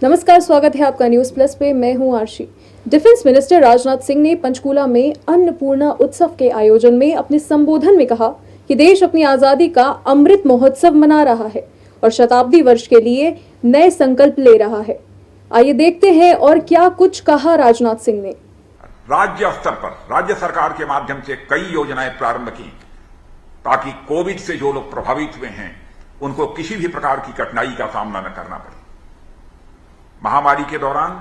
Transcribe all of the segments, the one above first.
नमस्कार, स्वागत है आपका न्यूज प्लस पे। मैं हूं आरशी। डिफेंस मिनिस्टर राजनाथ सिंह ने पंचकूला में अन्नपूर्णा उत्सव के आयोजन में अपने संबोधन में कहा कि देश अपनी आजादी का अमृत महोत्सव मना रहा है और शताब्दी वर्ष के लिए नए संकल्प ले रहा है। आइए देखते हैं और क्या कुछ कहा राजनाथ सिंह ने। राज्य स्तर पर राज्य सरकार के माध्यम से कई योजनाएं प्रारंभ की ताकि कोविड से जो लोग प्रभावित हुए हैं उनको किसी भी प्रकार की कठिनाई का सामना न करना पड़े। महामारी के दौरान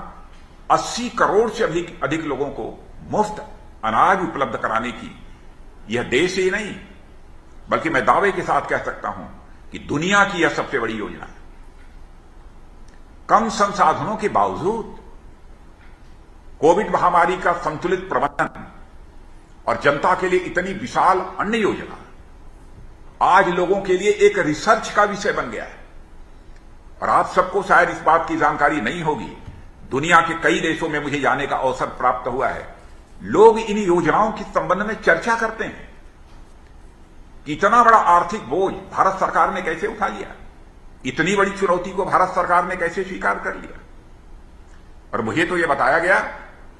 80 करोड़ से अधिक लोगों को मुफ्त अनाज उपलब्ध कराने की यह देश ही नहीं बल्कि मैं दावे के साथ कह सकता हूं कि दुनिया की यह सबसे बड़ी योजना है। कम संसाधनों के बावजूद कोविड महामारी का संतुलित प्रबंधन और जनता के लिए इतनी विशाल अन्न योजना आज लोगों के लिए एक रिसर्च का विषय बन गया है। और आप सबको शायद इस बात की जानकारी नहीं होगी, दुनिया के कई देशों में मुझे जाने का अवसर प्राप्त हुआ है। लोग इन योजनाओं के संबंध में चर्चा करते हैं कि इतना बड़ा आर्थिक बोझ भारत सरकार ने कैसे उठा लिया, इतनी बड़ी चुनौती को भारत सरकार ने कैसे स्वीकार कर लिया। और मुझे तो यह बताया गया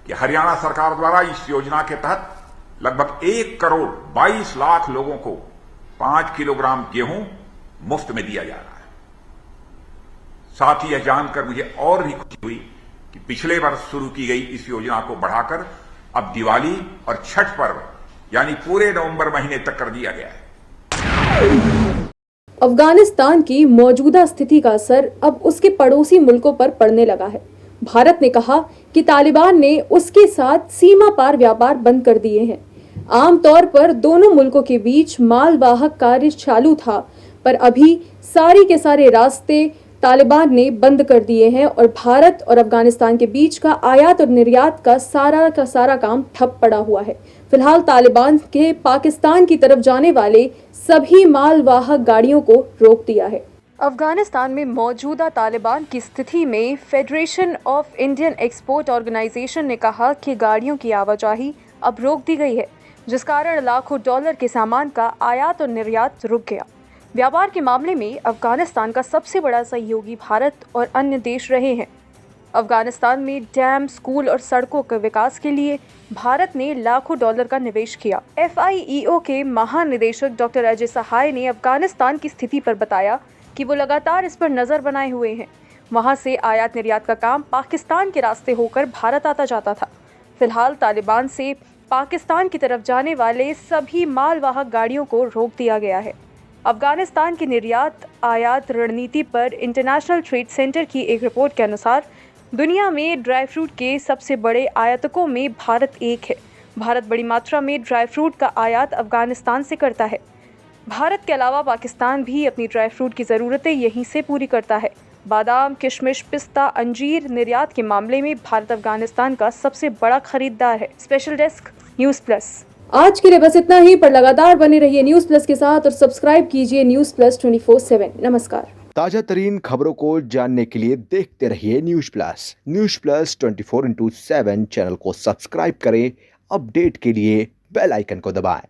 कि हरियाणा सरकार द्वारा इस योजना के तहत लगभग 1 करोड़ 22 लाख लोगों को 5 किलोग्राम गेहूं मुफ्त में दिया जा रहा है। साथ ही यह जानकर मुझे और भी खुशी हुई कि पिछले वर्ष शुरू की गई इस योजना को बढ़ाकर अब दिवाली और छठ पर्व यानी पूरे नवंबर महीने तक कर दिया गया है। अफगानिस्तान की मौजूदा स्थिति का असर अब उसके पड़ोसी मुल्कों पर पड़ने लगा है। भारत ने कहा कि तालिबान ने उसके साथ सीमा पार व्यापार बंद कर दिए हैं। आमतौर पर दोनों मुल्कों के बीच मालवाहक कार्य चालू था, पर अभी सारे के सारे रास्ते तालिबान ने बंद कर दिए हैं और भारत और अफगानिस्तान के बीच का आयात और निर्यात का सारा काम ठप पड़ा हुआ है। फिलहाल तालिबान के पाकिस्तान की तरफ जाने वाले सभी मालवाहक गाड़ियों को रोक दिया है। अफगानिस्तान में मौजूदा तालिबान की स्थिति में federation of Indian export organisation ने कहा कि गाड़ियों की आवाजाही अब रोक दी गई है, जिस कारण लाखों डॉलर के सामान का आयात और निर्यात रुक गया। व्यापार के मामले में अफगानिस्तान का सबसे बड़ा सहयोगी भारत और अन्य देश रहे हैं। अफगानिस्तान में डैम, स्कूल और सड़कों के विकास के लिए भारत ने लाखों डॉलर का निवेश किया। FIEO के महानिदेशक डॉक्टर अजय सहाय ने अफगानिस्तान की स्थिति पर बताया कि वो लगातार इस पर नजर बनाए हुए हैं। वहां से आयात निर्यात का काम पाकिस्तान के रास्ते होकर भारत आता जाता था। फिलहाल तालिबान से पाकिस्तान की तरफ जाने वाले सभी मालवाहक गाड़ियों को रोक दिया गया है। अफगानिस्तान की निर्यात आयात रणनीति पर इंटरनेशनल ट्रेड सेंटर की एक रिपोर्ट के अनुसार दुनिया में ड्राई फ्रूट के सबसे बड़े आयातकों में भारत एक है। भारत बड़ी मात्रा में ड्राई फ्रूट का आयात अफगानिस्तान से करता है। भारत के अलावा पाकिस्तान भी अपनी ड्राई फ्रूट की ज़रूरतें यहीं से पूरी करता है। बादाम, किशमिश, पिस्ता, अंजीर निर्यात के मामले में भारत अफगानिस्तान का सबसे बड़ा खरीदार है। Special desk, news plus. आज के लिए बस इतना ही, पर लगातार बने रहिए न्यूज़ प्लस के साथ और सब्सक्राइब कीजिए न्यूज़ प्लस 24/7। नमस्कार। ताजा तरीन खबरों को जानने के लिए देखते रहिए न्यूज़ प्लस 24/7 चैनल को सब्सक्राइब करें। अपडेट के लिए बेल आइकन को दबाएं।